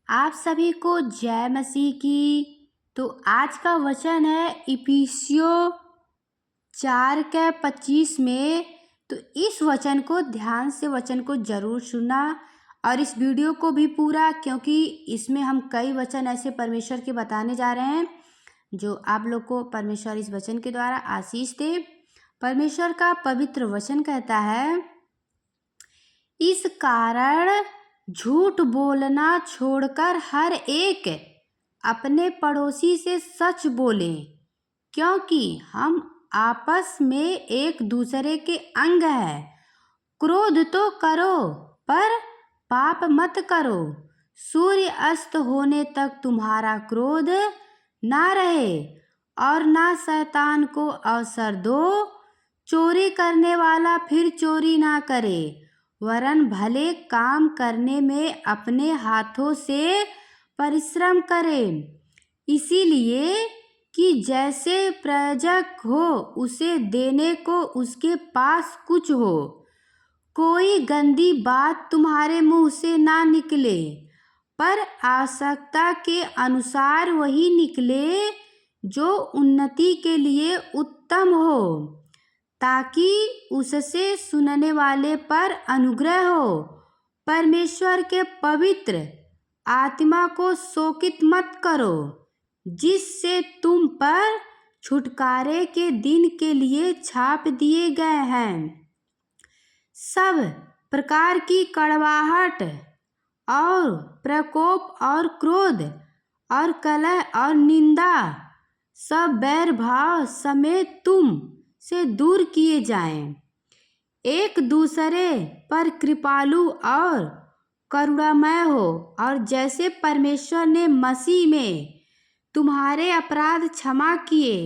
आप सभी को जय मसीह की। तो आज का वचन है इफिसियों 4:25 में। तो इस वचन को ध्यान से वचन को ज़रूर सुनना और इस वीडियो को भी पूरा, क्योंकि इसमें हम कई वचन ऐसे परमेश्वर के बताने जा रहे हैं जो आप लोग को परमेश्वर इस वचन के द्वारा आशीष दे। परमेश्वर का पवित्र वचन कहता है, इस कारण झूठ बोलना छोड़कर हर एक अपने पड़ोसी से सच बोलें, क्योंकि हम आपस में एक दूसरे के अंग हैं। क्रोध तो करो पर पाप मत करो। सूर्य अस्त होने तक तुम्हारा क्रोध ना रहे और ना शैतान को अवसर दो। चोरी करने वाला फिर चोरी ना करे, वरन भले काम करने में अपने हाथों से परिश्रम करे, इसीलिए कि जैसे प्रयोजक हो उसे देने को उसके पास कुछ हो। कोई गंदी बात तुम्हारे मुंह से ना निकले, पर आवश्यकता के अनुसार वही निकले जो उन्नति के लिए उत्तम हो, ताकि उससे सुनने वाले पर अनुग्रह हो। परमेश्वर के पवित्र आत्मा को शोकित मत करो, जिससे तुम पर छुटकारे के दिन के लिए छाप दिए गए हैं। सब प्रकार की कड़वाहट और प्रकोप और क्रोध और कलह और निंदा सब बैर भाव समेत तुम से दूर किए जाएं। एक दूसरे पर कृपालु और करुणामय हो, और जैसे परमेश्वर ने मसीह में तुम्हारे अपराध क्षमा किए,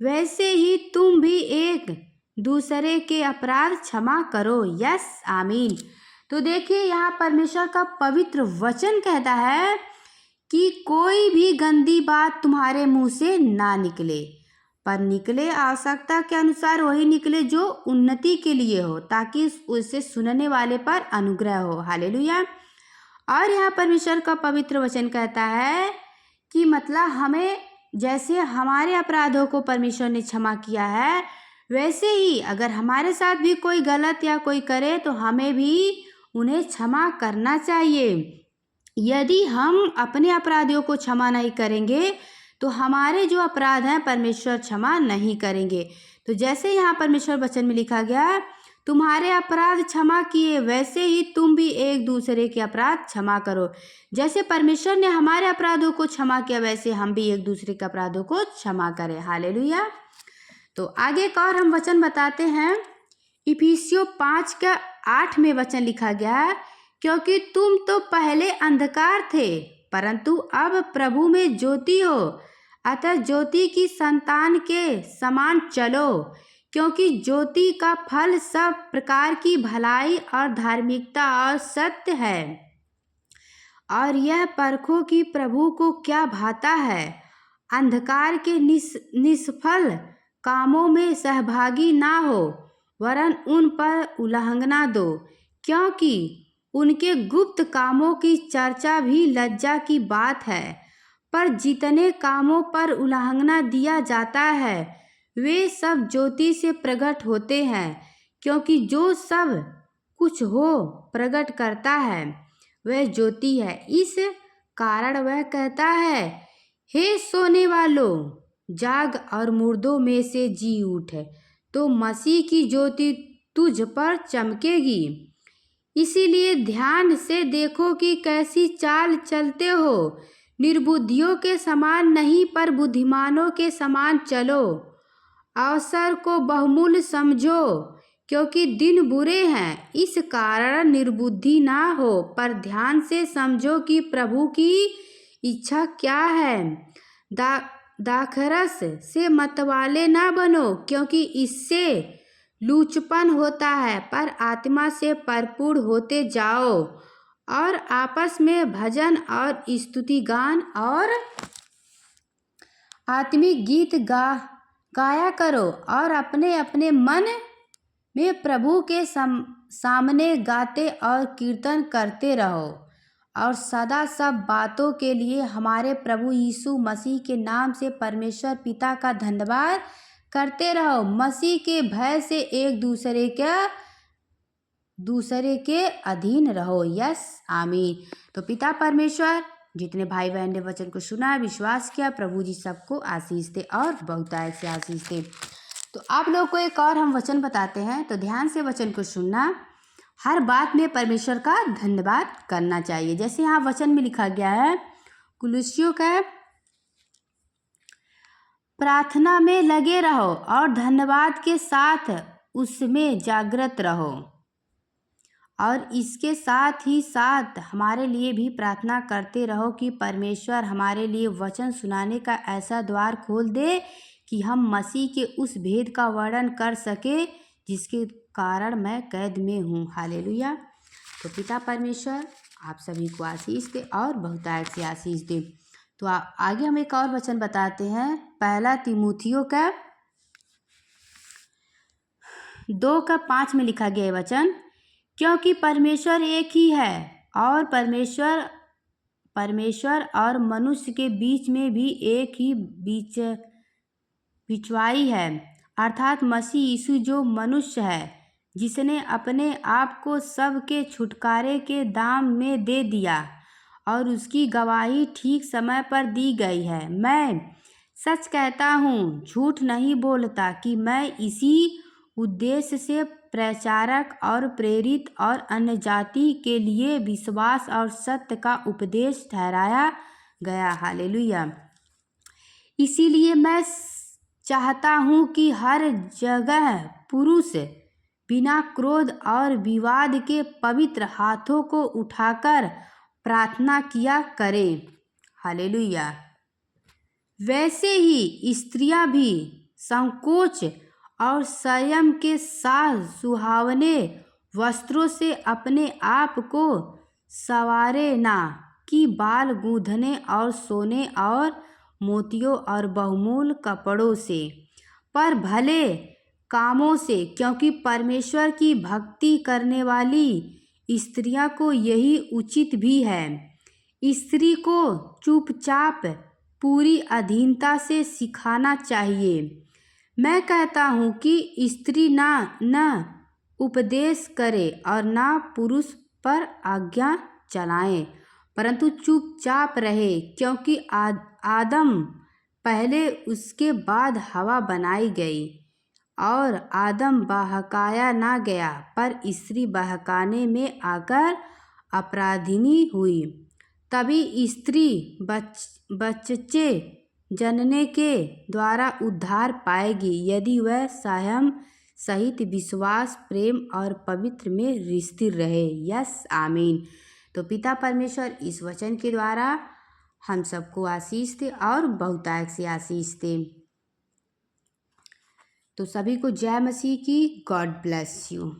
वैसे ही तुम भी एक दूसरे के अपराध क्षमा करो। यस, आमीन। तो देखिए, यहाँ परमेश्वर का पवित्र वचन कहता है कि कोई भी गंदी बात तुम्हारे मुंह से ना निकले, पर निकले आवश्यकता के अनुसार वही निकले जो उन्नति के लिए हो, ताकि उसे सुनने वाले पर अनुग्रह हो। हालेलुया। और यहाँ परमेश्वर का पवित्र वचन कहता है कि मतलब हमें जैसे हमारे अपराधों को परमेश्वर ने क्षमा किया है, वैसे ही अगर हमारे साथ भी कोई गलत या कोई करे तो हमें भी उन्हें क्षमा करना चाहिए। यदि हम अपने अपराधियों को क्षमा नहीं करेंगे तो हमारे जो अपराध हैं परमेश्वर क्षमा नहीं करेंगे। तो जैसे यहाँ परमेश्वर वचन में लिखा गया, तुम्हारे अपराध क्षमा किए, वैसे ही तुम भी एक दूसरे के अपराध क्षमा करो। जैसे परमेश्वर ने हमारे अपराधों को क्षमा किया, वैसे हम भी एक दूसरे के अपराधों को क्षमा करें। हालेलुया। तो आगे का और हम वचन बताते हैं। इफिसियों 5:8 में वचन लिखा गया, क्योंकि तुम तो पहले अंधकार थे, परंतु अब प्रभु में ज्योति हो, अतः ज्योति की संतान के समान चलो। क्योंकि ज्योति का फल सब प्रकार की भलाई और धार्मिकता और सत्य है, और यह परखो कि प्रभु को क्या भाता है। अंधकार के निष्फल कामों में सहभागी ना हो, वरन उन पर उल्लंघना दो, क्योंकि उनके गुप्त कामों की चर्चा भी लज्जा की बात है। पर जितने कामों पर उल्लंघना दिया जाता है वे सब ज्योति से प्रकट होते हैं, क्योंकि जो सब कुछ हो प्रकट करता है वह ज्योति है। इस कारण वह कहता है, हे सोने वालों, जाग और मुर्दों में से जी उठ, तो मसीह की ज्योति तुझ पर चमकेगी। इसीलिए ध्यान से देखो कि कैसी चाल चलते हो, निर्बुद्धियों के समान नहीं पर बुद्धिमानों के समान चलो। अवसर को बहुमूल्य समझो, क्योंकि दिन बुरे हैं। इस कारण निर्बुद्धि ना हो, पर ध्यान से समझो कि प्रभु की इच्छा क्या है। दाखरस से मतवाले ना बनो, क्योंकि इससे लूचपन होता है, पर आत्मा से भरपूर होते जाओ, और आपस में भजन और स्तुति गान और आत्मिक गीत गाया करो, और अपने अपने मन में प्रभु के सामने गाते और कीर्तन करते रहो। और सदा सब बातों के लिए हमारे प्रभु यीशु मसीह के नाम से परमेश्वर पिता का धन्यवाद करते रहो। मसीह के भय से एक दूसरे के अधीन रहो। यस, आमीन। तो पिता परमेश्वर जितने भाई बहन ने वचन को सुना, विश्वास किया, प्रभु जी सबको आशीष दे और बहुतायत से आशीष दे। तो आप लोग को एक और हम वचन बताते हैं, तो ध्यान से वचन को सुनना। हर बात में परमेश्वर का धन्यवाद करना चाहिए। जैसे यहाँ वचन में लिखा गया है, कुलुस्सियों का प्रार्थना में लगे रहो और धन्यवाद के साथ उसमें जागृत रहो। और इसके साथ ही साथ हमारे लिए भी प्रार्थना करते रहो कि परमेश्वर हमारे लिए वचन सुनाने का ऐसा द्वार खोल दे कि हम मसीह के उस भेद का वर्णन कर सके जिसके कारण मैं कैद में हूँ। हालेलुया। तो पिता परमेश्वर आप सभी को आशीष दे और बहुतायत से आशीष दे। तो आगे हम एक और वचन बताते हैं, पहला तीमुथियों का 2:5 में लिखा गया है वचन, क्योंकि परमेश्वर एक ही है और परमेश्वर और मनुष्य के बीच में भी एक ही बिचवाई है, अर्थात मसीह यीशु जो मनुष्य है, जिसने अपने आप को सबके छुटकारे के दाम में दे दिया और उसकी गवाही ठीक समय पर दी गई है। मैं सच कहता हूँ, झूठ नहीं बोलता कि मैं इसी उद्देश्य से प्रचारक और प्रेरित और अन्य जाति के लिए विश्वास और सत्य का उपदेश ठहराया गया। हालेलुया। इसीलिए मैं चाहता हूँ कि हर जगह पुरुष बिना क्रोध और विवाद के पवित्र हाथों को उठाकर प्रार्थना किया करें। हालेलुया। वैसे ही स्त्रियां भी संकोच और संयम के साथ सुहावने वस्त्रों से अपने आप को संवारे, ना कि बाल गूंथने और सोने और मोतियों और बहुमूल्य कपड़ों से, पर भले कामों से, क्योंकि परमेश्वर की भक्ति करने वाली स्त्रियां को यही उचित भी है। स्त्री को चुपचाप पूरी अधीनता से सिखाना चाहिए। मैं कहता हूँ कि स्त्री न उपदेश करे और ना पुरुष पर आज्ञा चलाएं, परंतु चुपचाप रहे, क्योंकि आदम पहले, उसके बाद हवा बनाई गई और आदम बहकाया ना गया, पर स्त्री बहकाने में आकर अपराधिनी हुई। तभी स्त्री बच्चे जनने के द्वारा उद्धार पाएगी, यदि वह संयम सहित विश्वास, प्रेम और पवित्र में स्थिर रहे। यस, आमीन। तो पिता परमेश्वर इस वचन के द्वारा हम सबको आशीष दे और बहुतायत से आशीष दे। तो सभी को जय मसीह की। God bless you.